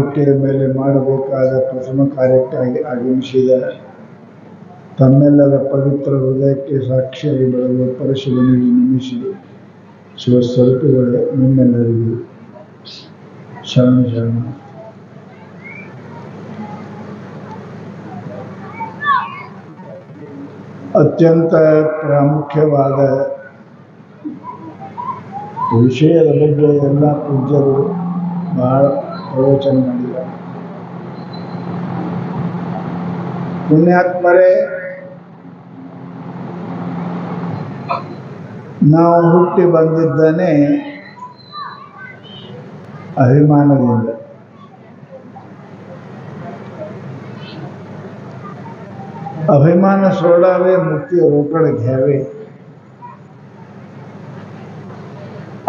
ಹುಟ್ಟಿದ ಮೇಲೆ ಮಾಡಬೇಕಾದ ಪ್ರಥಮ ಕಾರ್ಯಕ್ಕಾಗಿ ಆಗಮಿಸಿದ ತಮ್ಮೆಲ್ಲರ ಪವಿತ್ರ ಹೃದಯಕ್ಕೆ ಸಾಕ್ಷಿಯಾಗಿ ಬೆಳೆಯುವ ಪರಶಿವನಿಗೆ ನಮಿಸಿ ಶಿವಸ್ವರೂಪಿಗಳೇ ನಿಮ್ಮೆಲ್ಲರಿಗೂ ಶರಣ. ಅತ್ಯಂತ ಪ್ರಾಮುಖ್ಯವಾದ ವಿಷಯದ ಬಗ್ಗೆ ಎಲ್ಲ ಪೂಜ್ಯರು ಬಹಳ ಪ್ರವಚನ ಮಾಡಿದ್ದಾರೆ. ಪುಣ್ಯಾತ್ಮರೇ, ನಾವು ಹುಟ್ಟಿ ಬಂದಿದ್ದಾನೆ ಅಭಿಮಾನದಿಂದ. ಅಭಿಮಾನ ಸೋಡಾವೆ ಮುಕ್ತಿ ರೋಕಡ ಘ್ಯಾವೆ.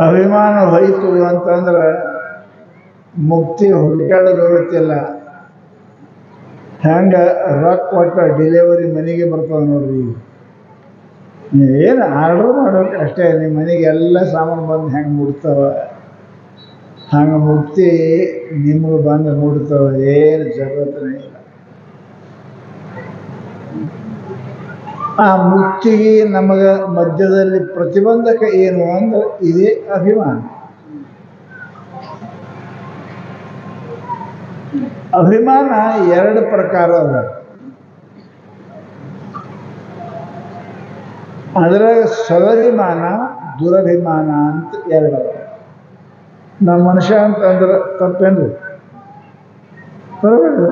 ಅಭಿಮಾನ ಹೋಯ್ತು ಅಂತಂದ್ರೆ ಮುಕ್ತಿ ಹುಡುಕಾಡೋದಿಲ್ಲ. ಹೆಂಗ ರೊಕ್ಕ ಕೊಟ್ಟ ಡೆಲಿವರಿ ಮನೆಗೆ ಬರ್ತದೆ ನೋಡ್ರಿ. ಏನು ಆರ್ಡ್ರ್ ಮಾಡೋಕೆ ಅಷ್ಟೇ, ನಿಮ್ಮ ಮನೆಗೆ ಎಲ್ಲ ಸಾಮಾನು ಬಂದು ಹೆಂಗೆ ಮುಡ್ತಾವ ಹಂಗೆ ಮುಕ್ತಿ ನಿಮಗೆ ಬಂದು ಮುಡ್ತಾವ. ಏನು ಜಗತ್ತನೇ ಇಲ್ಲ. ಆ ಮುಕ್ತಿಗೆ ನಮಗೆ ಮಧ್ಯದಲ್ಲಿ ಪ್ರತಿಬಂಧಕ ಏನು ಅಂದ್ರೆ ಇದೇ ಅಭಿಮಾನ. ಅಭಿಮಾನ ಎರಡು ಪ್ರಕಾರ ಅದ. ಅದರಾಗ ಸದಭಿಮಾನ, ದುರಭಿಮಾನ ಅಂತ ಎರಡವ. ನಮ್ಮ ಮನುಷ್ಯ ಅಂತಂದ್ರೆ ತಪ್ಪೇನ್ರಿ? ಬರೋಲ್ಲ,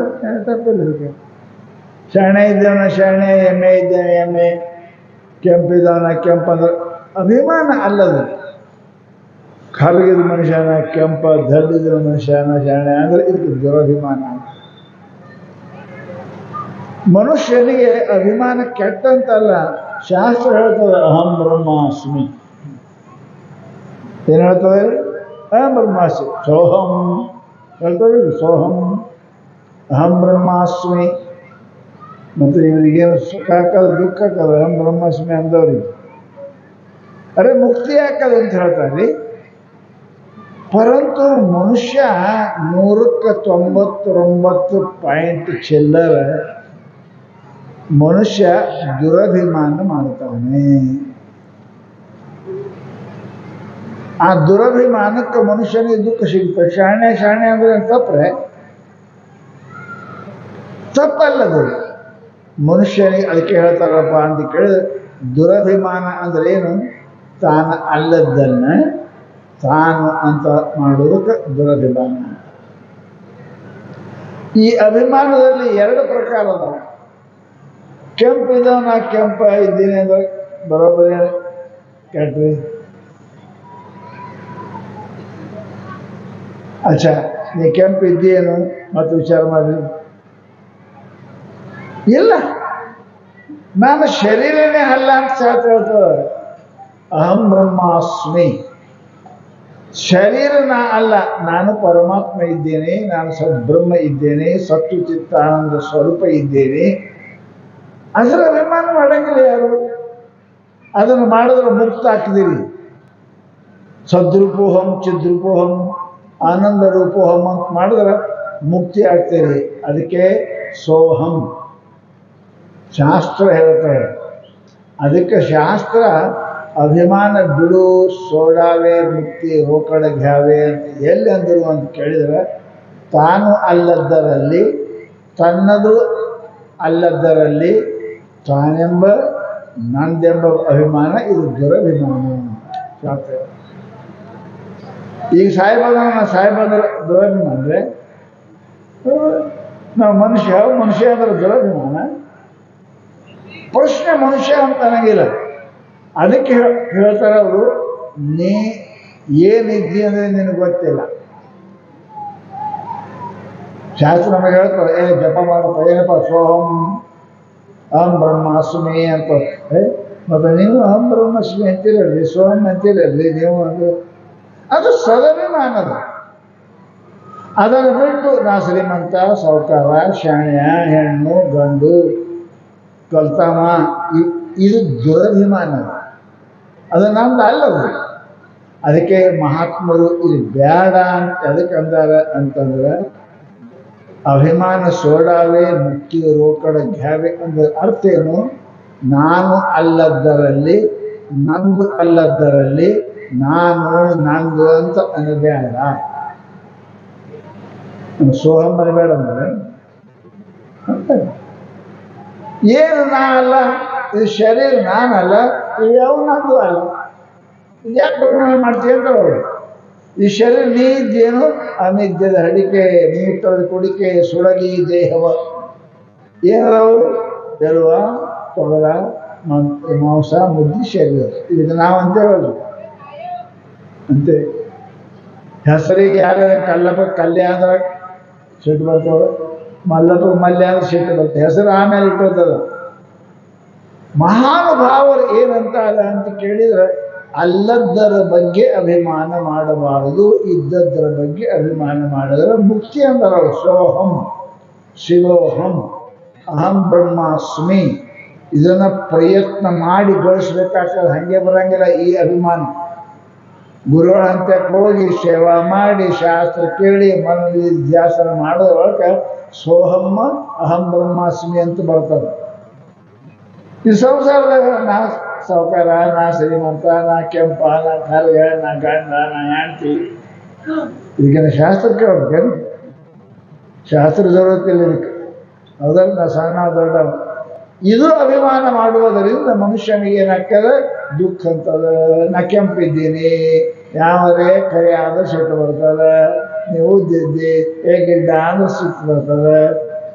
ತಪ್ಪಿಲ್ಲ. ಇದಕ್ಕೆ ಶಾಣೆ ಇದ್ದವನ ಶಾಣೆ, ಎಮ್ಮೆ ಇದ್ದೇನೆ ಎಮ್ಮೆ, ಕೆಂಪಿದ್ದವನ ಕೆಂಪಂದ್ರೆ ಅಭಿಮಾನ ಅಲ್ಲದು. ಕರಗಿದ ಮನುಷ್ಯನ ಕೆಂಪ, ದಡ್ಡಿದ ಮನುಷ್ಯನ ಶಾಣೆ ಅಂದ್ರೆ ಇದಕ್ಕೆ ದುರಭಿಮಾನ. ಮನುಷ್ಯನಿಗೆ ಅಭಿಮಾನ ಕೆಟ್ಟಂತಲ್ಲ. ಶಾಸ್ತ್ರ ಹೇಳ್ತದೆ ಅಹಂ ಬ್ರಹ್ಮಾಸ್ಮಿ. ಏನು ಹೇಳ್ತದೆ? ಅಹಂ ಬ್ರಹ್ಮಾಸ್ಮಿ. ಸೋಹಂ ಹೇಳ್ತದೆ, ಸೋಹಂ ಅಹಂ ಬ್ರಹ್ಮಾಸ್ಮಿ. ಮತ್ತು ಇವರಿಗೇನು ಸುಖ ಹಾಕದ ದುಃಖ ಹಾಕದ ಅಹಂ ಬ್ರಹ್ಮಾಸ್ಮಿ ಅಂದವ್ರಿಗೆ ಅರೆ ಮುಕ್ತಿ ಹಾಕದ ಅಂತ ಹೇಳ್ತಾರೆ. ಪರಂತು ಮನುಷ್ಯ 199 ಪಾಯಿಂಟ್ ಚಿಲ್ಲರ ಮನುಷ್ಯ ದುರಭಿಮಾನ ಮಾಡ್ತಾನೆ. ಆ ದುರಭಿಮಾನಕ್ಕೆ ಮನುಷ್ಯನಿಗೆ ದುಃಖ ಸಿಗ್ತದೆ. ಶಾಣೆ ಶಾಣೆ ಅಂದ್ರೆ ತಪ್ಪರೆ ತಪ್ಪಲ್ಲದು ಮನುಷ್ಯನಿಗೆ. ಅದಕ್ಕೆ ಹೇಳ್ತಾರಪ್ಪ ಅಂತ ಕೇಳಿದ್ರೆ, ದುರಭಿಮಾನ ಅಂದ್ರೆ ಏನು? ತಾನು ಅಲ್ಲದನ್ನ ತಾನು ಅಂತ ಮಾಡೋದಕ್ಕೆ ದುರಭಿಮಾನ. ಈ ಅಭಿಮಾನದಲ್ಲಿ ಎರಡು ಪ್ರಕಾರ ಅದಾವ. ಕೆಂಪಿದ ನಾ ಕೆಂಪ ಇದ್ದೀನಿ ಅಂದ್ರೆ ಬರೋಬ್ಬರಿ ಕೆಟ್ರಿ. ಅಚ್ಚಾ, ನೀ ಕೆಂಪಿದ್ದೀಯೇನು ಮತ್ತು ವಿಚಾರ ಮಾಡಿ. ಇಲ್ಲ, ನಾನು ಶರೀರನೇ ಅಲ್ಲ ಅಂತ ಹೇಳ್ತದೆ. ಅಹಂ ಬ್ರಹ್ಮಾಸ್ಮಿ. ಶರೀರ ನಾ ಅಲ್ಲ, ನಾನು ಪರಮಾತ್ಮ ಇದ್ದೇನೆ, ನಾನು ಸದ್ಬ್ರಹ್ಮ ಇದ್ದೇನೆ, ಸತ್ತು ಚಿತ್ತ ಆನಂದ ಸ್ವರೂಪ ಇದ್ದೇನೆ. ಅದರ ಅಭಿಮಾನ ಮಾಡಂಗಿಲ್ಲ ಯಾರು. ಅದನ್ನು ಮಾಡಿದ್ರೆ ಮುಕ್ತ ಆಗ್ತಿದ್ದೀರಿ. ಸದ್ರೂಪೋಹಂ ಚಿದ್ರೂಪೋಹಂ ಆನಂದ ರೂಪೋಹಂ ಅಂತ ಮಾಡಿದ್ರೆ ಮುಕ್ತಿ ಆಗ್ತೀರಿ. ಅದಕ್ಕೆ ಸೋಹಂ ಶಾಸ್ತ್ರ ಹೇಳ್ತಾರೆ. ಅದಕ್ಕೆ ಶಾಸ್ತ್ರ ಅಭಿಮಾನ ಬಿಡು, ಸೋಡಾವೆ ಮುಕ್ತಿ ರೋಕಡ ಘ್ಯಾವೆ ಅಂತ ಎಲ್ಲಿ ಅಂದರು ಅಂತ ಕೇಳಿದರೆ, ತಾನು ಅಲ್ಲದ್ದರಲ್ಲಿ, ತನ್ನದು ಅಲ್ಲದ್ದರಲ್ಲಿ ತಾನೆಂಬ ನಂದೆಂಬ ಅಭಿಮಾನ, ಇದು ದುರಭಿಮಾನ ಶಾಸ್ತ್ರ. ಈಗ ಸಾಯಿಬಂದ್ರೆ ದುರಭಿಮಾನ ಅಂದರೆ ನಾವು ಮನುಷ್ಯ ಅಂದ್ರೆ ದುರಭಿಮಾನ. ಪ್ರಶ್ನೆ ಮನುಷ್ಯ ಅಂತ ಅನ್ನಂಗಿಲ್ಲ. ಅದಕ್ಕೆ ಹೇಳ್ತಾರೆ ಅವರು, ನೀ ಏನಿದ್ದಿ ಅಂದರೆ ನಿನಗೆ ಗೊತ್ತಿಲ್ಲ. ಶಾಸ್ತ್ರ ನಮಗೆ ಹೇಳ್ತಾರೆ, ಜಪ ಮಾಡಪ್ಪ, ಏನಪ್ಪ ಸೋಹಂ ಅಹಂ ಬ್ರಹ್ಮಾಸ್ಮಿ ಅಂತ. ಮತ್ತು ನೀವು ಅಹಂ ಬ್ರಹ್ಮಾಸ್ಮಿ ಅಂತಿರಲಿ, ಸೋಹಂ ಅಂತಿರಲಿ ನೀವು. ಅದು ಸದಭಿಮಾನದ. ಅದನ್ನು ಬಿಟ್ಟು ನಾ ಶ್ರೀಮಂತ, ಸಾಹುಕಾರ, ಶಾಣ್ಯ, ಹೆಣ್ಣು, ಗಂಡು, ಕಲ್ತಾಮ, ಇದು ದುರಭಿಮಾನ. ಅದು ನಮ್ದು ಅಲ್ಲದು. ಅದಕ್ಕೆ ಮಹಾತ್ಮರು ಇದು ಬೇಡ ಅಂತ ಎದಕ್ಕೆ ಅಂದಾರ ಅಂತಂದ್ರೆ, ಅಭಿಮಾನ ಸೋಡಾವೆ ಮುಕ್ತಿ ರೋಕಡ ಘ್ಯಾವೆ ಅಂದ್ರೆ ಅರ್ಥ ಏನು? ನಾನು ಅಲ್ಲದ್ದರಲ್ಲಿ, ನಂದು ಅಲ್ಲದ್ದರಲ್ಲಿ ನಾನು ನಂದು ಅಂತ ಅನಬೇಡ. ಸೋಹಂ ಅನಬೇಡ ಅಂದ್ರೆ ಏನು ನಾ ಅಲ್ಲ, ಇದು ಶರೀರ ನಾನಲ್ಲ, ಇದು ಯಾವ ನಂದು ಅಲ್ಲ, ಇದ್ಯಾಕೆ ಮಾಡ್ತೀವಿ ಅಂತ ಅವರು. ಈ ಶರೀರ ನೀ ಇದ್ದೇನು? ಅನಿದ್ಯದ ಹಡಿಕೆ, ಮೂತ್ರದ ಕುಡಿಕೆ, ಸುಳಗಿ ದೇಹವ ಏನವು? ಎಳುವ, ತೊಗಲ, ಮಾಂಸ, ಮುದ್ದಿ, ಶರೀರ. ಇದು ನಾವಂತೇವಲ್ಲ ಅಂತೆ. ಹೆಸರಿಗೆ ಯಾರ ಕಲ್ಲಪ್ಪ ಕಲ್ಯ ಅಂದ್ರೆ ಸಿಟ್ಟು ಬರ್ತವ, ಮಲ್ಲಪ್ಪ ಮಲ್ಯ ಅಂದ್ರೆ ಸಿಟ್ಟು ಬರ್ತದೆ. ಹೆಸರು ಆಮೇಲೆ ಇಟ್ಟೋದಲ್ಲ. ಮಹಾನುಭಾವರು ಏನಂತ ಅಲ್ಲ ಅಂತ ಕೇಳಿದ್ರೆ, ಅಲ್ಲದ್ದರ ಬಗ್ಗೆ ಅಭಿಮಾನ ಮಾಡಬಾರದು, ಇದ್ದದ್ದರ ಬಗ್ಗೆ ಅಭಿಮಾನ ಮಾಡಿದ್ರೆ ಮುಕ್ತಿ ಅಂತಾರೆ. ಸೋಹಂ ಶಿವೋಹಂ ಅಹಂ ಬ್ರಹ್ಮಾಸ್ಮಿ. ಇದನ್ನ ಪ್ರಯತ್ನ ಮಾಡಿ ಗಳಿಸ್ಬೇಕಾಗ್ತದೆ, ಹಂಗೆ ಬರಂಗಿಲ್ಲ ಈ ಅಭಿಮಾನ. ಗುರುಗಳ ಹಂತಕ್ಕೆ ಹೋಗಿ ಸೇವಾ ಮಾಡಿ ಶಾಸ್ತ್ರ ಕೇಳಿ ಮನೋಧ್ಯಾಸನ ಮಾಡೋದ್ರೊಳಗೆ ಸೋಹಮ್ಮ ಅಹಂ ಬ್ರಹ್ಮಾಸ್ಮಿ ಅಂತ ಬರ್ತದೆ. ಈ ಸಂಸಾರದಾಗ ನಾ ಸಾವುಕಾರ, ನಾ ಶ್ರೀಮಂತ, ನಾ ಕೆಂಪ, ನಾ ಕರ್ಗ, ನಾ ಗಂಡ, ನಾ ಹೆಂಡತಿ, ಇದಕ್ಕಿಂತ ಶಾಸ್ತ್ರ ಕೇಳ್ಬೇಕೇನು? ಶಾಸ್ತ್ರ ಜರುರತ್ತಿಲ್ಲ ಇದಕ್ಕೆ. ಹೌದಲ್ಲ, ನಾ ಸಣ್ಣ ದೊಡ್ಡ ಇದು ಅಭಿಮಾನ ಮಾಡುವುದರಿಂದ ಮನುಷ್ಯನಿಗೆ ಏನಾಗ್ತದೆ? ದುಃಖ ಅಂತದ. ನಾ ಕೆಂಪಿದ್ದೀನಿ ಯಾವರೇ ಕರಿಯಾದ ಸಿಟ್ಟು ಬರ್ತದೆ, ನೀವು ಉದ್ದಿದ್ದಿ ಹೇಗಿದ್ದ ಅಂದ್ರೆ ಸಿಟ್ಟು ಬರ್ತದೆ.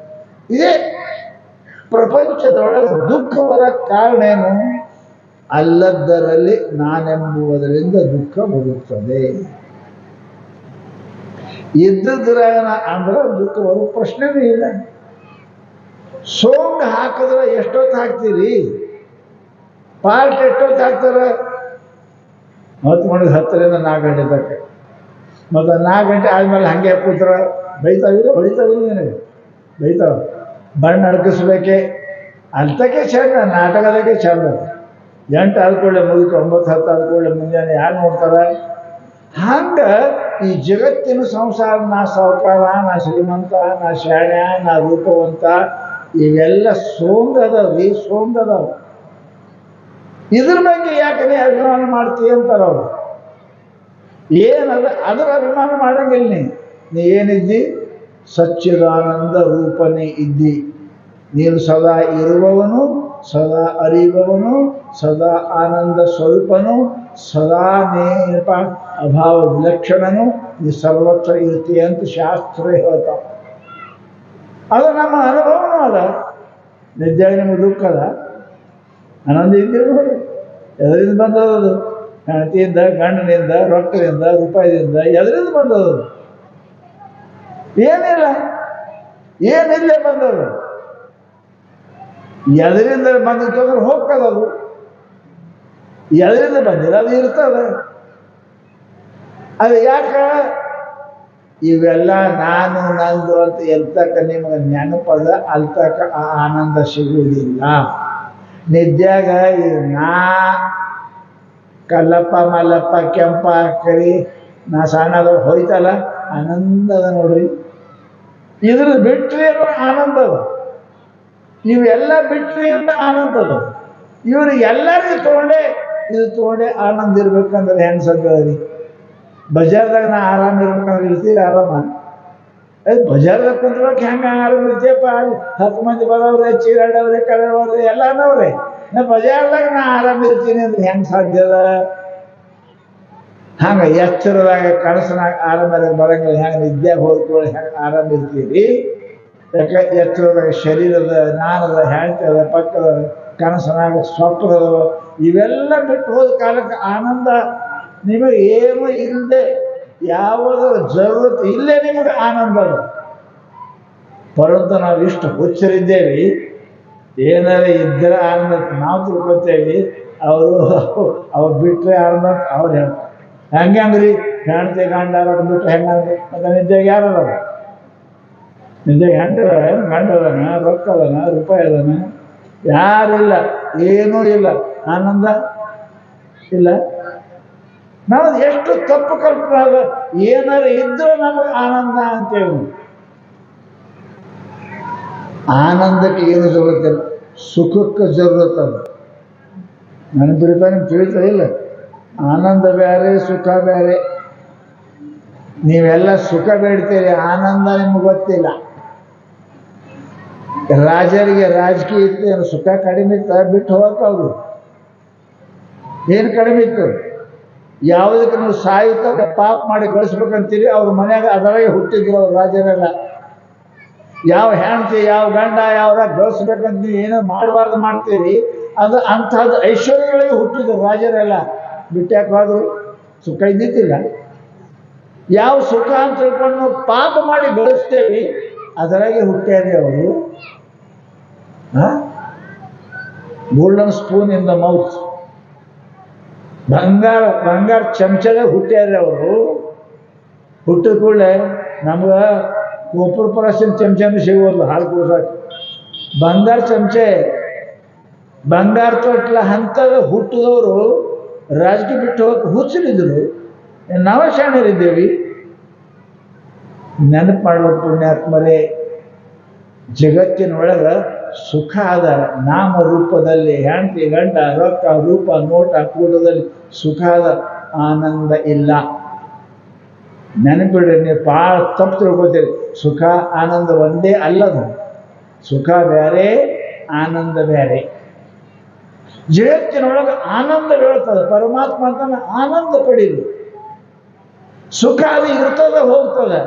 ಇದೇ ಪ್ರಪಂಚದೊಳಗೆ ದುಃಖ ಬರಕ್ಕೆ ಕಾರಣ ಏನು? ಅಲ್ಲದ್ದರಲ್ಲಿ ನಾನೆಂಬುವುದರಿಂದ ದುಃಖ ಬರುತ್ತದೆ. ಇದ್ದದ್ರಾಗ ಅಂದ್ರೆ ದುಃಖ ಬರೋ ಪ್ರಶ್ನೆನೇ ಇಲ್ಲ. ಸೋಂಗ್ ಹಾಕಿದ್ರೆ ಎಷ್ಟೊತ್ತು ಹಾಕ್ತೀರಿ? ಪಾರ್ಟ್ ಎಷ್ಟೊತ್ತು ಹಾಕ್ತಾರೆ? 10 4 ಗಂಟೆ ತನಕ. ಮತ್ತು 4 ಗಂಟೆ ಆದ್ಮೇಲೆ ಹಂಗೆ ಕೂತ್ರ ಬೈತಾವಿಲ್ಲ, ಹೊಡಿತಾವಿಲ್ಲ, ನಿನಗೆ ಬೈತಾವ. ಬಣ್ಣ ಅಡಗಿಸ್ಬೇಕೆ ಅಲ್ತಕ್ಕೆ ಚಂದ, ನಾಟಕದಾಗೆ ಚಂದ. 8 ಆದ್ಕೊಳ್ಳೆ ಮುಗಿತು, 9 10 ಆದ್ಕೊಳ್ಳೆ ಮುಂಜಾನೆ ಯಾರು ನೋಡ್ತಾರೆ? ಹಂಗೆ ಈ ಜಗತ್ತಿನ ಸಂಸಾರ, ನಾ ಸಾವುಕಾರ, ನಾ ಶ್ರೀಮಂತ, ನಾ ಶಾಣ್ಯ, ನಾ ರೂಪವಂತ, ಇವೆಲ್ಲ ಸೋಂದದವ್ರಿ, ಸೋಂದದವ್. ಇದ್ರ ಬಗ್ಗೆ ಯಾಕೆ ನೀ ಅಭಿಮಾನ ಮಾಡ್ತೀಯ ಅಂತಾರ ಅವರು. ಏನದ ಅದರ ಅಭಿಮಾನ ಮಾಡಂಗಿಲ್ಲ. ನೀ ಏನಿದ್ದಿ? ಸಚ್ಚಿದಾನಂದ ರೂಪನೇ ಇದ್ದಿ. ನೀನು ಸದಾ ಇರುವವನು, ಸದಾ ಅರಿಯುವವನು, ಸದಾ ಆನಂದ ಸ್ವರೂಪನು, ಸದಾ ನೇಪ ಅಭಾವ ವಿಲಕ್ಷಣನು, ನೀ ಸರ್ವತ್ರ ಇರ್ತೀಯ ಅಂತ ಶಾಸ್ತ್ರ ಹೇಳ್ತಾವ. ಅದು ನಮ್ಮ ಅನುಭವನೂ ಅದ. ನಿಜವಾಗಿ ನಮಗೆ ದುಃಖ ಅದ, ಆನಂದ ಇದ್ದೀವಿ ನೋಡಿ. ಎದರಿಂದ ಬಂದದದು? ಹೆಂಡತಿಯಿಂದ, ಗಂಡನಿಂದ, ರೊಕ್ಕದಿಂದ, ರೂಪಾಯಿದಿಂದ, ಎದರಿಂದ ಬಂದದು? ಏನಿಲ್ಲ, ಏನಿಲ್ಲೇ ಬಂದದು. ಎದರಿಂದ ಬಂದಿತ್ತು ಅಂದ್ರೆ ಹೋಗ್ತದದು. ಎದರಿಂದ ಬಂದಿಲ್ಲ ಅದು ಇರ್ತದೆ. ಅದು ಯಾಕ? ಇವೆಲ್ಲ ನಾನು ನಂದು ಅಂತ ಎಲ್ತಕ್ಕ ನಿಮಗೆ ನೆನಪದ, ಅಲ್ತಕ್ಕ ಆ ಆನಂದ ಸಿಗುವುದಿಲ್ಲ. ನಿದ್ಯಾಗ ನಾ ಕಲ್ಲಪ್ಪ ಮಲ್ಲಪ್ಪ ಕೆಂಪ ಕರಿ ನಾ ಸಣ್ಣದ ಹೋಯ್ತಲ್ಲ, ಆನಂದದ ನೋಡ್ರಿ. ಇದ್ರ ಬಿಟ್ರಿ ಅನ್ನೋ ಆನಂದ ಅದ. ಇವೆಲ್ಲ ಬಿಟ್ರಿ ಅಂತ ಆನಂದ ಅದ. ಇವ್ರು ಎಲ್ಲರಿಗೂ ತೊಗೊಂಡೆ ಇದು ತೊಗೊಂಡೆ ಆನಂದ ಇರ್ಬೇಕಂದ್ರೆ ಹೆಂಗ್ ಸದ್ರಿ? ಬಜಾರ್ದಾಗ ನಾ ಆರಾಮ ಇರ್ಬೇಕಂದ್ರೆ ಇರ್ತೀರಿ ಆರಾಮ? ಬಜಾರ್ದಾಗ ಕುಂದ್ರಕ್ಕೆ ಹೆಂಗೆ ಆರಾಮ ಇರ್ತೀಯಪ್ಪ? 10 ಮಂದಿ ಬರೋವ್ರೆ, ಚೀರಾಡವ್ರೆ, ಕಳೆಯವ್ರೆ, ಎಲ್ಲ ಅನ್ನವ್ರೆ. ನಾ ಬಜಾರ್ದಾಗ ನಾ ಆರಾಮ ಇರ್ತೀನಿ ಅಂದ್ರೆ ಹೆಂಗೆ ಸಾಧ್ಯದ? ಹಂಗೆ ಎಚ್ಚರದಾಗ ಕನಸನಾಗ ಆರಾಮ ಬರಂಗಿಲ್ಲ. ಹೆಂಗೆ ನಿದ್ಯಾಗ ಹೋದ್ಕೊಳ್ಳಿ ಹೆಂಗೆ ಆರಾಮ ಇರ್ತೀರಿ? ಯಾಕೆ ಎಚ್ಚರದಾಗ ಶರೀರದ, ಜ್ಞಾನದ, ಹೆಂಡತಿಯದ, ಪಕ್ಕದ, ಕನಸನಾಗ ಸ್ವಪ್ನದ, ಇವೆಲ್ಲ ಬಿಟ್ಟು ಹೋದ ಕಾಲಕ್ಕೆ ಆನಂದ ನಿಮಗೆ ಏನು ಇಲ್ಲದೆ, ಯಾವುದರ ಜರುರತ್ ಇಲ್ಲೇ ನಿಮಗೆ ಆನಂದ ಅದ. ಪರಂತು ನಾವು ಇಷ್ಟು ಹುಚ್ಚರಿದ್ದೇವೆ, ಏನಾರ ಇದ್ದರೆ ಆನಂದ ನಾವು ತಿಳ್ಕೊತೇವಿ, ಅವ್ರು ಬಿಟ್ಟರೆ ಆನಂದ ಅವ್ರು ಹೇಳ್ತಾರೆ. ಹೆಂಗೆ ಅಂದ್ರಿ? ಹೆಂಡತಿ ಗಂಡ ಬಿಟ್ಟರೆ ಹೆಂಗಂದ್ರೆ? ಮತ್ತೆ ನಿದ್ಯಾಗ ಯಾರದ? ನಿದ್ಯಾಗ ಹೆಂಡದ, ಗಂಡ ಅದಾನ, ರೊಕ್ಕ ಅದಾನ, ರೂಪಾಯಿ ಅದಾನ? ಯಾರಿಲ್ಲ, ಏನೂ ಇಲ್ಲ. ಆನಂದ ಇಲ್ಲ. ನಾವು ಎಷ್ಟು ತಪ್ಪು ಕಲ್ಪನೆ ಅದ. ಏನಾರು ಇದ್ದರೆ ನಮಗೆ ಆನಂದ ಅಂತೇಳಿ. ಆನಂದಕ್ಕೆ ಏನು ಜರುರತ್ತಿಲ್ಲ, ಸುಖಕ್ಕೆ ಜರುರತ್ತದ. ನನಗೆ ಬಿಡ್ತಾ ನಿಮ್ಗೆ ತಿಳಿತಾ ಇಲ್ಲ. ಆನಂದ ಬೇರೆ, ಸುಖ ಬೇರೆ. ನೀವೆಲ್ಲ ಸುಖ ಬೇಡ್ತೀರಿ, ಆನಂದ ನಿಮ್ಗೆ ಗೊತ್ತಿಲ್ಲ. ರಾಜರಿಗೆ ರಾಜಕೀಯ ಇತ್ತು, ಏನು ಸುಖ ಕಡಿಮೆ ಇತ್ತು? ಬಿಟ್ಟು ಹೋಗಕ್ಕೆ ಅವರು ಏನು ಕಡಿಮೆ ಇತ್ತು? ಯಾವುದಕ್ಕೆ ನೀವು ಸಾಯುತ್ತ ಪಾಪ ಮಾಡಿ ಗಳಿಸ್ಬೇಕಂತೀರಿ, ಅವ್ರ ಮನ್ಯಾಗ ಅದರಾಗೆ ಹುಟ್ಟಿದ್ರು ಅವ್ರು ರಾಜರೆಲ್ಲ. ಯಾವ ಹೆಂಡತಿ ಯಾವ ಗಂಡ ಯಾವ್ದಾಗ ಗಳಿಸ್ಬೇಕಂತ ನೀವು ಏನೋ ಮಾಡಬಾರ್ದು ಮಾಡ್ತೀರಿ, ಅದು ಅಂಥದ್ದು ಐಶ್ವರ್ಯಗಳಿಗೆ ಹುಟ್ಟಿದ್ರು ರಾಜರೆಲ್ಲ. ಬಿಟ್ಟ್ಯಾಕೆ ಹೋದ್ರು? ಸುಖ ಇದ್ದಿದ್ದಿಲ್ಲ. ಯಾವ ಸುಖ ಅಂತ ತಿಳ್ಕೊಂಡು ನಾವು ಪಾಪ ಮಾಡಿ ಗಳಿಸ್ತೇವೆ, ಅದರಾಗೆ ಹುಟ್ಟ್ಯಾರೆ ಅವರು. Golden spoon in the mouth, ಬಂಗಾರ ಚಮಚದಾಗ ಹುಟ್ಟ್ಯಾರೆ ಅವರು. ಹುಟ್ಟಿದ ಕೂಡಲೇ ನಮ್ಗೆ ಗೋಪುರ ಪರಸ್ತಿನ ಚಮಚನೂ ಸಿಗೋದು ಹಾಲು ಕುಡಿಸೋಕೆ. ಬಂಗಾರ ಚಮಚೆ, ಬಂಗಾರ ತೊಟ್ಲ ಹಂತದ ಹುಟ್ಟಿದವರು ರಾಜಕೀಯ ಬಿಟ್ಟು ಹೋಗಕ್ಕೆ ಹುಚ್ಚರಿದ್ರು. ನಾವೇ ಶಾಣರಿದ್ದೇವೆ. ನೆನಪು ಮಾಡ್ಬೇಕು ಪುಣ್ಯಾತ್ಮರೇ, ಜಗತ್ತಿನೊಳಗೆ ಸುಖ ಅದ. ನಾಮ ರೂಪದಲ್ಲಿ ಹೆಂಡತಿ ಗಂಡ ರೊಕ್ಕ ರೂಪ ನೋಟ ಕೂಟದಲ್ಲಿ ಸುಖ ಅದ, ಆನಂದ ಇಲ್ಲ. ನೆನಪಿಡ್ರಿ, ನೀವು ಭಾಳ ತಪ್ಪು ತಿಳ್ಕೊತೀರಿ. ಸುಖ ಆನಂದ ಒಂದೇ ಅಲ್ಲದು. ಸುಖ ಬೇರೆ, ಆನಂದ ಬೇರೆ. ಜಗತ್ತಿನೊಳಗೆ ಆನಂದ ಹೇಳ್ತದೆ. ಪರಮಾತ್ಮ ಅಂತಾನೆ ಆನಂದ ಪಡೀರಿ. ಸುಖ ಅದು ಇರ್ತದೆ ಹೋಗ್ತದೆ.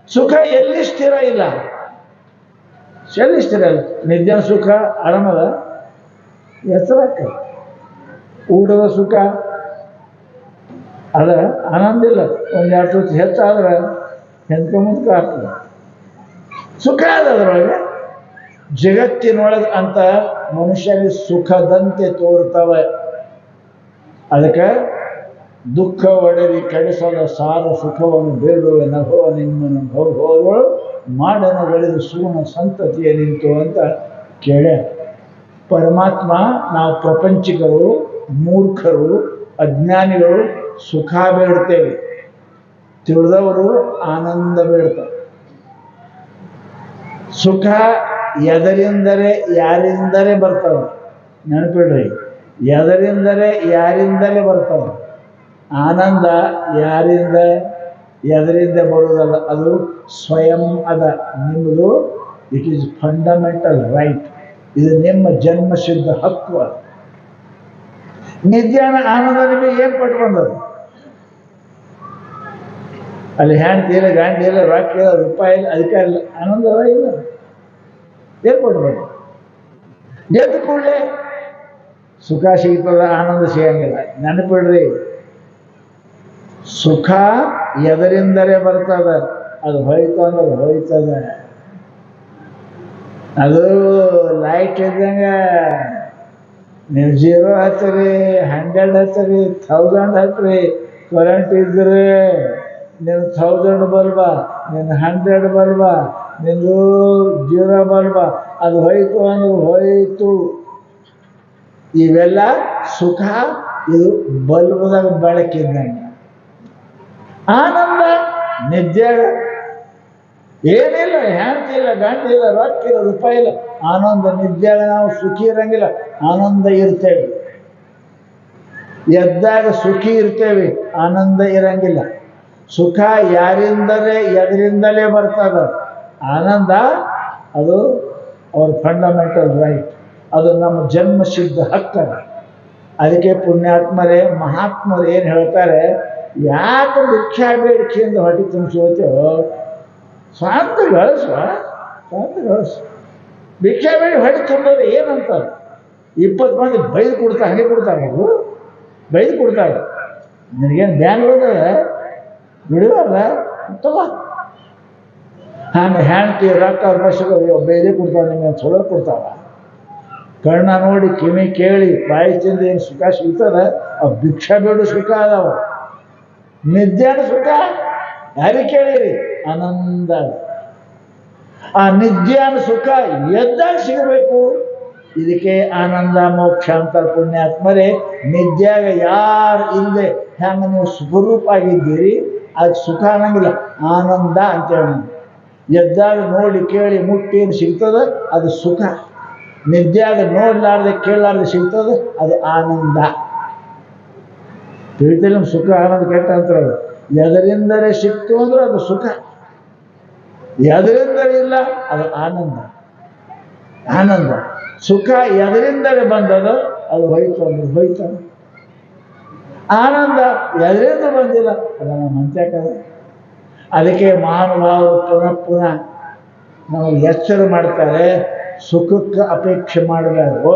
ಸುಖ ಎಲ್ಲಿ ಸ್ಥಿರ ಇಲ್ಲ, ಎಲ್ಲಿ ಸ್ಥಿರ ಇಲ್ಲ. ನಿದ್ಯಾನ ಸುಖ ಆರಾಮದ, ಹೆಸರಕ್ಕ. ಊಟದ ಸುಖ ಅದ, ಆನಂದ ಇಲ್ಲ. ಒಂದೆರಡು ತುತ್ತು ಹೆಚ್ಚಾದ್ರೆ ಹೆಂಕ ಮುಂದ್ಕ ಆಗ್ತದೆ. ಸುಖ ಅದ ಅದರೊಳಗೆ. ಜಗತ್ತಿನೊಳಗೆ ಅಂತ ಮನುಷ್ಯನಿಗೆ ಸುಖದಂತೆ ತೋರ್ತವೆ. ಅದಕ್ಕೆ ದುಃಖ ಒಡೆದಿ ಕೆಡಿಸದ ಸಾರ ಸುಖವನ್ನು ಬೇಡುವೆ ನಭವ ನಿಮ್ಮನ್ನು ಹೋದಳು ಮಾಡನ ಒಡೆದು ಸೂನ ಸಂತತಿಯ ನಿಂತು ಅಂತ ಕೇಳ್ಯ. ಪರಮಾತ್ಮ ನಾವು ಪ್ರಪಂಚಿಕರು, ಮೂರ್ಖರು, ಅಜ್ಞಾನಿಗಳು ಸುಖ ಬೇಡ್ತೇವೆ. ತಿಳಿದವರು ಆನಂದ ಬೇಡ್ತಾರೆ. ಸುಖ ಎದರಿಂದಲೇ ಯಾರಿಂದಲೇ ಬರ್ತವೆ. ನೆನಪಿಡ್ರಿ, ಎದರಿಂದಲೇ ಯಾರಿಂದಲೇ ಬರ್ತವೆ. ಆನಂದ ಯಾರಿಂದ ಎದರಿಂದ ಬರುವುದಲ್ಲ, ಅದು ಸ್ವಯಂ ಅದ. ನಿಮ್ಮದು ಇಟ್ ಈಸ್ ಫಂಡಮೆಂಟಲ್ ರೈಟ್. ಇದು ನಿಮ್ಮ ಜನ್ಮಸಿದ್ಧ ಹಕ್ಕು. ನಿದ್ಯಾನ ಆನಂದ ನಿಮಗೆ ಏನು ಪಟ್ಟು ಬಂದದ್ದು? ಅಲ್ಲಿ ಹೆಂಡತಿ ಇಲ್ಲ, ಗಂಡ ಇಲ್ಲ, ರೊಕ್ಕ ಇಲ್ಲ, ರೂಪಾಯಿ ಇಲ್ಲ, ಅಧಿಕಾರ ಇಲ್ಲ, ಆನಂದವ ಇಲ್ಲ. ಏನು ಪಟ್ಟು ಬಂದ? ಎದ್ದು ಕೂಡಲೇ ಸುಖ ಸಿಗ್ತದ, ಆನಂದ ಸಿಗಂಗಿಲ್ಲ. ನೆನಪಿಡ್ರಿ, ಸುಖ ಎದರಿಂದಲೇ ಬರ್ತದ. ಅದು ಹೋಯ್ತು ಅಂದ್ರೆ ಹೋಯ್ತದ. ಅದು ಲೈಟ್ ಇದ್ದಂಗೆ ನೀವು 0 ಹಚ್ಚಿರಿ, 100 ಹಚ್ಚಿರಿ, 1000 ಹಚ್ಚಿರಿ. ಕರೆಂಟ್ ಇದ್ರೆ ನೀನು 1000 ಬಲ್ಬ, ನೀನು 100 ಬಲ್ಬ, ನಿಂದು 0 ಬಲ್ಬ. ಅದು ಹೋಯ್ತು ಅಂದ್ರೆ ಹೋಯ್ತು. ಇವೆಲ್ಲ ಸುಖ. ಇದು ಬಲ್ಬದಾಗ ಬೆಳಕಿದ್ದಂಗೆ. ಆನಂದ ನಿದ್ಯಾಗ ಏನಿಲ್ಲ, ಹೆಂಡತಿ ಇಲ್ಲ, ಗಂಡ ಇಲ್ಲ, ರೊಕ್ಕ ಇಲ್ಲ, ರೂಪಾಯಿ ಇಲ್ಲ. ಆನಂದ ನಿದ್ಯಾಗ ನಾವು ಸುಖಿ ಇರಂಗಿಲ್ಲ, ಆನಂದ ಇರ್ತೇವೆ. ಎದ್ದಾಗ ಸುಖಿ ಇರ್ತೇವೆ, ಆನಂದ ಇರಂಗಿಲ್ಲ. ಸುಖ ಯಾರಿಂದಲೇ ಎದರಿಂದಲೇ ಬರ್ತದ. ಆನಂದ ಅದು ಅವ್ರ ಫಂಡಮೆಂಟಲ್ ರೈಟ್. ಅದು ನಮ್ಮ ಜನ್ಮಸಿದ್ಧ ಹಕ್ಕದ. ಅದಕ್ಕೆ ಪುಣ್ಯಾತ್ಮರೇ, ಮಹಾತ್ಮರು ಏನು ಹೇಳ್ತಾರೆ, ಯಾಕೆ ಭಿಕ್ಷಾ ಬೇಡಿಕೆಯಿಂದ ಹೊಟ್ಟೆ ತುಂಬಿಸೋತೇವೋ, ಸ್ವಾಂತ ಗಳಿಸುವ, ಸ್ವಾಂತ ಗಳಿಸು. ಭಿಕ್ಷಾ ಬೇಡಿ ಹೊಟ್ಟೆ ತುಂಬೋದು ಏನಂತ 20 ಮಂದಿ ಬೈದು ಕೊಡ್ತಾರೆ, ಹಾಗೆ ಕೊಡ್ತಾರೆ. ಅವರು ಬೈದು ಕೊಡ್ತಾರೆ. ನಿನಗೇನು ಬ್ಯಾಂಗ್ಳೂರ್ದಾಗ ಬಿಡುವಲ್ಲ ತಗೋ. ಹಂಗೆ ಹೆಂಡತಿ ರೊಕ್ಕ ಬಸ್ಸಿಗೆ ಬೈದೇ ಕೊಡ್ತಾವೆ, ನಿಮಗೆ ಚಲೋ ಕೊಡ್ತಾವ. ಕಣ್ಣ ನೋಡಿ ಕಿವಿ ಕೇಳಿ ಬಾಯಿ ತಿಂದು ಏನು ಸುಖ ಸಿಗ್ತದ, ಆ ಭಿಕ್ಷಾ ಬೇಡು ಸುಖ ಅದಾವ. ನಿದ್ಯಾನ ಸುಖ ಯಾರಿಗೆ ಕೇಳಿರಿ? ಆನಂದ. ಆ ನಿದ್ಯಾನ ಸುಖ ಎದ್ದಾಗ ಸಿಗಬೇಕು. ಇದಕ್ಕೆ ಆನಂದ ಮೋಕ್ಷ ಅಂತಾರೆ ಪುಣ್ಯಾತ್ಮರೇ. ನಿದ್ಯಾಗ ಯಾರು ಇಲ್ಲದೆ ಹೆಂಗೆ ನೀವು ಸ್ವರೂಪ ಆಗಿದ್ದೀರಿ, ಅದು ಸುಖ ಅನ್ನಂಗಿಲ್ಲ, ಆನಂದ ಅಂತೇಳಿ. ಎದ್ದಾಗ ನೋಡಿ ಕೇಳಿ ಮುಟ್ಟಿ ಏನು ಸಿಗ್ತದ ಅದು ಸುಖ. ನಿದ್ಯಾಗ ನೋಡ್ಲಾರ್ದೆ ಕೇಳಲಾರ್ದೆ ಸಿಗ್ತದೆ ಅದು ಆನಂದ. ತಿಳಿತಿಲ್ಲ ಸುಖ ಆನಂದ ಕೆಟ್ಟ ಅಂತಾರೆ. ಎದರಿಂದಲೇ ಸಿಕ್ತು ಅಂದ್ರೆ ಅದು ಸುಖ, ಎದರಿಂದಲೇ ಇಲ್ಲ ಅದು ಆನಂದ. ಆನಂದ ಸುಖ ಎದರಿಂದಲೇ ಬಂದದು ಅದು ಹೋಯ್ತು ಅಂದ್ರೆ ಹೋಯ್ತು. ಆನಂದ ಎದರಿಂದ ಬಂದಿಲ್ಲ ಅದನ್ನು ಮಂತ್ಯಾಕದ. ಅದಕ್ಕೆ ಮಹಾನುಭಾವರು ಪುನಃ ಪುನಃ ನಮಗೆ ಎಚ್ಚರ ಮಾಡ್ತಾರೆ, ಸುಖಕ್ಕೆ ಅಪೇಕ್ಷೆ ಮಾಡಬಾರ್ದು.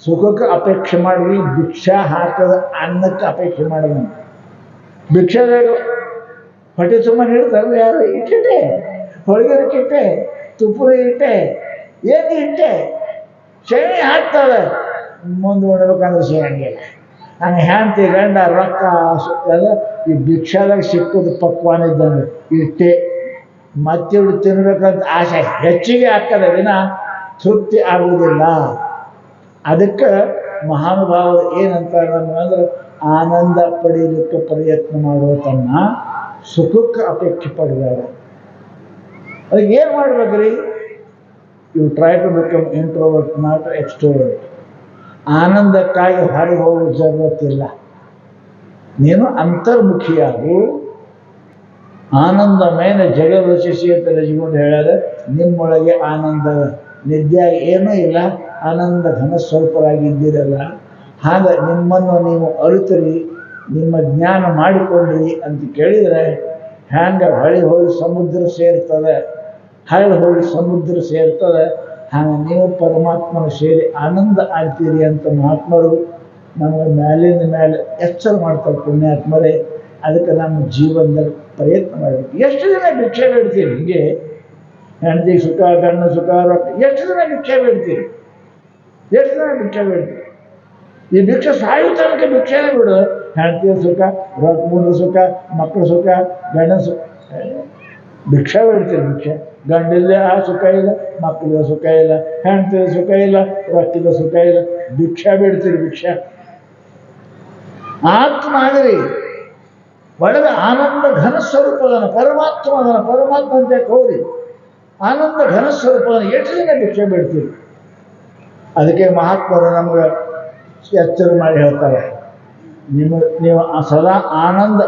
ಸುಖಕ್ಕೆ ಅಪೇಕ್ಷೆ ಮಾಡಿದ್ವಿ, ಭಿಕ್ಷಾ ಹಾಕದ ಅನ್ನಕ್ಕೆ ಅಪೇಕ್ಷೆ ಮಾಡಬಾರ್ದು. ಭಿಕ್ಷೆಗಳು ಹೊಟ್ಟೆ ಸುಮ್ಮನೆ ಇಡ್ತಾರೆ, ಯಾರು ಇಟ್ಟಿಟ್ಟೆ ಹೊಳಗರಕ್ಕೆ ಇಟ್ಟೆ ತುಪ್ಪು ಇಟ್ಟೆ ಏನು ಇಟ್ಟೆ ಶೇಣಿ ಹಾಕ್ತದೆ, ಮುಂದೆ ನೋಡ್ಬೇಕಂದ್ರೆ ಶೇಣಿಲ್ಲ. ಹಂಗೆ ಹೆಂಡತಿ ಗಂಡ ರೊಕ್ಕ ಎಲ್ಲ ಈ ಭಿಕ್ಷಾದಾಗ ಸಿಕ್ಕೋದು ಪಕ್ವಾನ ಇದ್ದಂಗೆ ಇಟ್ಟೆ ಮತ್ತಿಡು ತಿನ್ಬೇಕಂತ ಆಸೆ ಹೆಚ್ಚಿಗೆ ಆಗ್ತದೆ ವಿನ ತೃಪ್ತಿ ಆಗುವುದಿಲ್ಲ. ಅದಕ್ಕೆ ಮಹಾನುಭಾವರು ಏನಂತಾರೆ ಅಂದ್ರೆ ಆನಂದ ಪಡೀಲಿಕ್ಕೆ ಪ್ರಯತ್ನ ಮಾಡುವ ತನ್ನ ಸುಖಕ್ಕೆ ಅಪೇಕ್ಷೆ ಪಡಬೇಡ. ಅದಕ್ಕೆ ಏನು ಮಾಡ್ಬೇಕ್ರಿ? You try to become introvert not extrovert. ಆನಂದಕ್ಕಾಗಿ ಹೊರಗೆ ಹೋಗುವ ಜರುರತ್ತಿಲ್ಲ. ನೀನು ಅಂತರ್ಮುಖಿಯಾಗು. ಆನಂದಮಯನ ಜಗದ ರಚಿಸಿ ಅಂತ ರಚಿಕೊಂಡು ಹೇಳಿದ್ರೆ ನಿಮ್ಮೊಳಗೆ ಆನಂದ. ನಿದ್ಯಾಗಿ ಏನೂ ಇಲ್ಲ, ಆನಂದ ಘನ ಸ್ವಲ್ಪರಾಗಿದ್ದೀರಲ್ಲ. ಹಾಗೆ ನಿಮ್ಮನ್ನು ನೀವು ಅರಿತರಿ, ನಿಮ್ಮ ಜ್ಞಾನ ಮಾಡಿಕೊಂಡ್ರಿ ಅಂತ ಕೇಳಿದರೆ ಹ್ಯಾಂಗೆ ಹೊಳಿ ಹೋಗಿ ಸಮುದ್ರ ಸೇರ್ತದೆ, ಹಳ್ಳಿ ಹೋಗಿ ಸಮುದ್ರ ಸೇರ್ತದೆ, ಹಾಗೆ ನೀವು ಪರಮಾತ್ಮನ ಸೇರಿ ಆನಂದ ಆಗ್ತೀರಿ ಅಂತ ಮಹಾತ್ಮರು ನಮಗೆ ಮೇಲಿನ ಮೇಲೆ ಎಚ್ಚರ ಮಾಡ್ತಾರೆ. ಪುಣ್ಯಾತ್ಮರೇ, ಅದಕ್ಕೆ ನಮ್ಮ ಜೀವನದಲ್ಲಿ ಪ್ರಯತ್ನ ಮಾಡಬೇಕು. ಎಷ್ಟು ದಿನ ಭಿಕ್ಷೆ ಬೇಡ್ತೀರಿ? ಹೀಗೆ ಹೆಂಡತಿ ಸುಖ, ಗಂಡ ಸುಖ, ರೊಕ್ಕ, ಎಷ್ಟು ದಿನ ಭಿಕ್ಷೆ ಬೇಡ್ತೀರಿ? ಎಷ್ಟು ದಿನ ಭಿಕ್ಷೆ ಬೇಡ್ತೀರಿ? ಈ ಭಿಕ್ಷೆ ಸಾಯು ತನಕ ಭಿಕ್ಷೆನೇ ಬಿಡು. ಹೆಂಡತಿಯ ಸುಖ, ರೊಕ್ಕ ಮುಂದ್ರ ಸುಖ, ಮಕ್ಕಳ ಸುಖ, ಗಂಡನ ಸುಖ, ಭಿಕ್ಷೆ ಬೇಡ್ತೀರಿ. ಭಿಕ್ಷೆ ಗಂಡಿಲ್ಲದೆ ಆ ಸುಖ ಇಲ್ಲ, ಮಕ್ಕಳಿಗೆ ಸುಖ ಇಲ್ಲ, ಹೆಂಡತಿಯ ಸುಖ ಇಲ್ಲ, ರೊಕ್ಕಿದ ಸುಖ ಇಲ್ಲ, ಭಿಕ್ಷೆ ಬೇಡ್ತೀರಿ. ಭಿಕ್ಷೆ ಆತ್ಮ ಆಗಲಿ ಒಳಗೆ ಆನಂದ ಘನ ಸ್ವರೂಪದನ ಪರಮಾತ್ಮ ಅದನ. ಪರಮಾತ್ಮ ಅಂತ ಹೋಗಿ ಆನಂದ ಘನ ಸ್ವರೂಪದನ ಎಷ್ಟು ದಿನ ಭಿಕ್ಷೆ ಬೇಡ್ತೀವಿ? ಅದಕ್ಕೆ ಮಹಾತ್ಮರು ನಮಗೆ ಎಚ್ಚರ ಮಾಡಿ ಹೇಳ್ತಾರೆ, ನೀವು ಸದಾ ಆನಂದ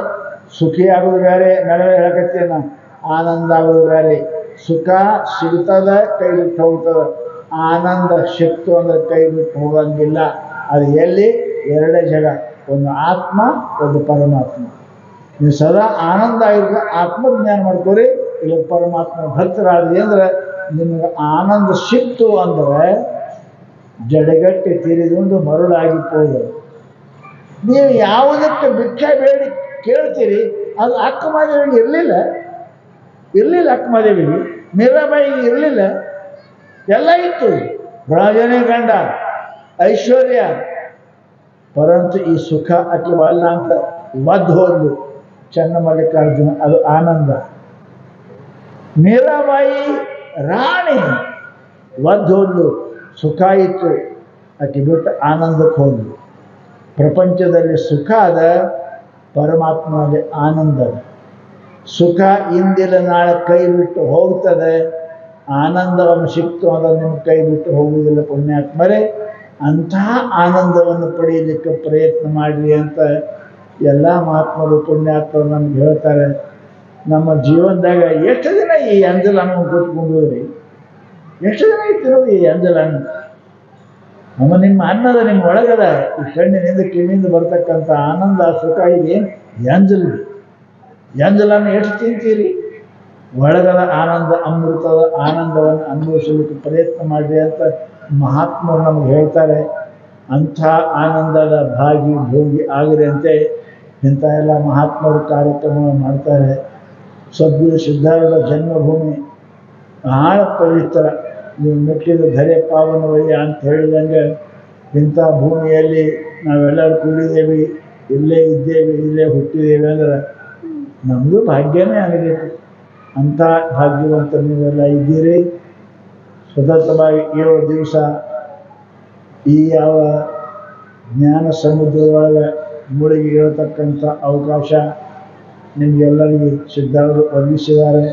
ಸುಖಿಯಾಗೋದು ಬೇರೆ, ಮೇಲೆ ಹೇಳಕತ್ತೀನ ಆನಂದ ಆಗೋದು ಬೇರೆ. ಸುಖ ಸಿಗ್ತದ, ಕೈ ಬಿಟ್ಟು ಹೋಗ್ತದೆ. ಆನಂದ ಸಿಕ್ತು ಅಂದ್ರೆ ಕೈ ಬಿಟ್ಟು ಹೋಗಂಗಿಲ್ಲ. ಅದು ಎಲ್ಲಿ? ಎರಡೇ ಜಾಗ, ಒಂದು ಆತ್ಮ, ಒಂದು ಪರಮಾತ್ಮ. ನೀವು ಸದಾ ಆನಂದ ಆಗಿರ್ಬೇಕು, ಆತ್ಮಜ್ಞಾನ ಮಾಡ್ಕೋರಿ. ಇಲ್ಲ ಪರಮಾತ್ಮ ಭಕ್ತರಾದ್ರಿ ಅಂದ್ರೆ ನಿಮಗೆ ಆನಂದ ಸಿಕ್ತು ಅಂದರೆ ಜಡಗಟ್ಟೆ ತಿರಿದುಂಡು ಮರುಳಾಗಿಪ್ಪೋದು. ನೀವು ಯಾವುದಕ್ಕೆ ಭಿಕ್ಷೆ ಬೇಡಿ ಕೇಳ್ತೀರಿ ಅದು ಅಕ್ಕಮಹಾದೇವಿಗೆ ಇರಲಿಲ್ಲ ಅಕ್ಕಮಹಾದೇವಿಗೆ, ಮೀರಾಬಾಯಿಗೆ ಇರಲಿಲ್ಲ, ಎಲ್ಲ ಇತ್ತು. ರಾಜನೇ ಗಂಡ, ಐಶ್ವರ್ಯ, ಪರಂತು ಈ ಸುಖ ಅಥವಾ ಅಲ್ಲ ಅಂತ ಒದ್ದು ಹೋದ್ಲು ಚನ್ನಮಲ್ಲಿಕಾರ್ಜುನ. ಅದು ಆನಂದ. ಮೀರಾಬಾಯಿ ರಾಣಿ ಒದ್ದು ಹೋದ್ಲು, ಸುಖ ಇತ್ತು, ಆಕೆ ಬಿಟ್ಟು ಆನಂದಕ್ಕೆ ಹೋದ್ಲು. ಪ್ರಪಂಚದಲ್ಲಿ ಸುಖ ಅದ, ಪರಮಾತ್ಮನಲ್ಲಿ ಆನಂದ ಅದ. ಸುಖ ಇಂದಿಲ್ಲ ನಾಳೆ ಕೈ ಬಿಟ್ಟು ಹೋಗ್ತದೆ, ಆನಂದವನ್ನು ಸಿಕ್ತು ಅಂದರೆ ನಿಮ್ಮ ಕೈ ಬಿಟ್ಟು ಹೋಗುವುದಿಲ್ಲ. ಪುಣ್ಯಾತ್ಮರೇ, ಅಂತಹ ಆನಂದವನ್ನು ಪಡೆಯಲಿಕ್ಕೆ ಪ್ರಯತ್ನ ಮಾಡಿರಿ ಅಂತ ಎಲ್ಲ ಮಹಾತ್ಮರು ಪುಣ್ಯಾತ್ಮರು ನಮ್ಗೆ ಹೇಳ್ತಾರೆ. ನಮ್ಮ ಜೀವನದಾಗ ಎಷ್ಟು ದಿನ ಈ ಅಂಜಲನ್ನು ಕೂತ್ಕೊಂಡ್ರಿ? ಎಷ್ಟು ದಿನ ಇತ್ತಿರೋದು ಈ ಅಂಜಲನ್ನು? ನಿಮ್ಮ ಅನ್ನದ ನಿಮ್ಮ ಒಳಗದ ಈ ಕಣ್ಣಿನಿಂದ ಕಿವಿಯಿಂದ ಬರ್ತಕ್ಕಂಥ ಆನಂದ ಸುಖ ಇದೇನು ಎಂಜಲನ್ನು ಎಷ್ಟು ತಿಂತೀರಿ? ಒಳಗದ ಆನಂದ, ಅಮೃತದ ಆನಂದವನ್ನು ಅನುಭವಿಸಲಿಕ್ಕೆ ಪ್ರಯತ್ನ ಮಾಡಿರಿ ಅಂತ ಮಹಾತ್ಮರು ನಮಗೆ ಹೇಳ್ತಾರೆ. ಅಂಥ ಆನಂದದ ಭಾಗಿ ಭೋಗಿ ಆಗಿರಿ ಅಂತೆ ಇಂಥ ಎಲ್ಲ ಮಹಾತ್ಮರು ಕಾರ್ಯಕ್ರಮವನ್ನು ಮಾಡ್ತಾರೆ. ಸದ್ಗುರು ಸಿದ್ಧಾರೂಢ ಜನ್ಮಭೂಮಿ ಬಹಳ ಪವಿತ್ರ. ನೀವು ಮೆಟ್ಟಿದ ಧರೆ ಪಾವನವಯ್ಯ ಅಂತ ಹೇಳಿದಂಗೆ ಇಂಥ ಭೂಮಿಯಲ್ಲಿ ನಾವೆಲ್ಲರೂ ಕೂಡಿದ್ದೇವೆ, ಇಲ್ಲೇ ಇದ್ದೇವೆ, ಇಲ್ಲೇ ಹುಟ್ಟಿದ್ದೇವೆ ಅಂದ್ರೆ ನಮ್ಮದು ಭಾಗ್ಯನೇ ಆಗಬೇಕು. ಅಂಥ ಭಾಗ್ಯವಂತ ನೀವೆಲ್ಲ ಇದ್ದೀರಿ. ಸತತವಾಗಿ 7 ದಿವಸ ಈ ಯಾವ ಜ್ಞಾನ ಸಮುದ್ರದೊಳಗೆ ಮುಳುಗಿ ಹೇಳ್ತಕ್ಕಂಥ ಅವಕಾಶ ನಿಮಗೆಲ್ಲರಿಗೂ ಸಿದ್ಧಾರೂಢರು ಒದಗಿಸಿದ್ದಾರೆ.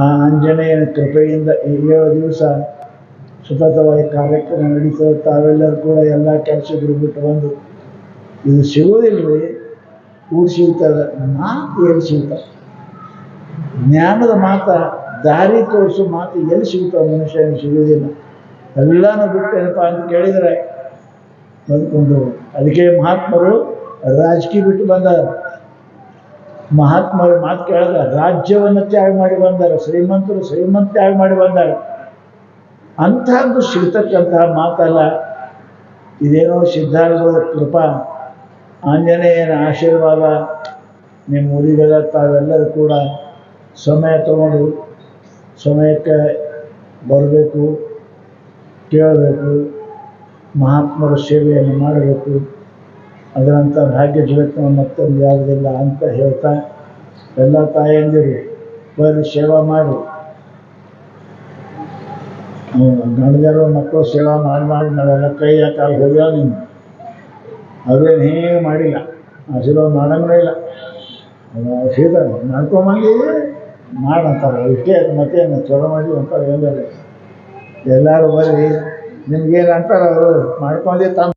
ಆ ಆಂಜನೇಯನ ಕೃಪೆಯಿಂದ ಈ 7 ದಿವಸ ಸತತವಾಗಿ ಕಾರ್ಯಕ್ರಮ ನಡೀತದೆ. ತಾವೆಲ್ಲರೂ ಕೂಡ ಎಲ್ಲ ಕೆಲಸಗಳು ಬಿಟ್ಟು ಬಂದು ಇದು ಸಿಗುವುದಿಲ್ಲರಿ, ಊಟ ಸಿಗ್ತದೆ, ಮಾತು ಎಲ್ಲಿ ಸಿಗ್ತದೆ? ಜ್ಞಾನದ ಮಾತ, ದಾರಿ ತೋರಿಸೋ ಮಾತು ಎಲ್ಲಿ ಸಿಗ್ತಾವೆ? ಮನುಷ್ಯನಿಗೆ ಸಿಗುವುದಿಲ್ಲ. ಎಲ್ಲನೂ ಬಿಟ್ಟು ಏನಪ್ಪ ಅಂತ ಕೇಳಿದರೆ ಬಂದ್ಕೊಂಡು. ಅದಕ್ಕೆ ಮಹಾತ್ಮರು ರಾಜಕೀಯ ಬಿಟ್ಟು ಬಂದಾರ. ಮಹಾತ್ಮರು ಮಾತು ಕೇಳಿದ ರಾಜ್ಯವನ್ನು ತ್ಯಾಗ ಮಾಡಿ ಬಂದಾರ, ಶ್ರೀಮಂತರು ತ್ಯಾಗ ಮಾಡಿ ಬಂದಾರ. ಅಂಥದ್ದು ಸಿಗ್ತಕ್ಕಂತಹ ಮಾತಲ್ಲ. ಇದೇನೋ ಸಿದ್ಧಾರ್ಥದ ಕೃಪಾ, ಆಂಜನೇಯನ ಆಶೀರ್ವಾದ ನಿಮ್ಮ ಊರಿಗೆಲ್ಲ ತಾವೆಲ್ಲರೂ ಕೂಡ ಸಮಯ ತಗೊಂಡು ಸಮಯಕ್ಕೆ ಬರಬೇಕು, ಕೇಳಬೇಕು, ಮಹಾತ್ಮರ ಸೇವೆಯನ್ನು ಮಾಡಬೇಕು. ಅದರಂಥ ಭಾಗ್ಯ ಜಗತ್ತಿನ ಮತ್ತೊಂದು ಯಾವುದಿಲ್ಲ ಅಂತ ಹೇಳ್ತಾ, ಎಲ್ಲ ತಾಯಂದಿರು ಬರೀ ಸೇವಾ ಮಾಡಿ, ಗಂಡದಿರೋ ಮಕ್ಕಳು ಸೇವಾ ಮಾಡಿ ನಾವೆಲ್ಲ ಕೈ ಕಾಲು ಹೋಗ್ಯಾವ. ನೀವು ಅವೇನು ಹೇಗೆ ಮಾಡಿಲ್ಲ, ಆಶೀರ್ವಾದ ಮಾಡಂಗೂ ಇಲ್ಲ. ಸೀದಾ ಮಾಡ್ಕೊಂಬಂದು ಮಾಡಂತಾರೆ ಇಷ್ಟೇ. ಮತ್ತೇನು ಚಲೋ ಮಾಡಿ ಅಂತಾರೆ. ಎಲ್ಲರೂ ಬರ್ರಿ, ನಿಮ್ಗೇನು ಅಂತಾರೆ ಅವರು ಮಾಡ್ಕೊಂಡಿ ತಂದು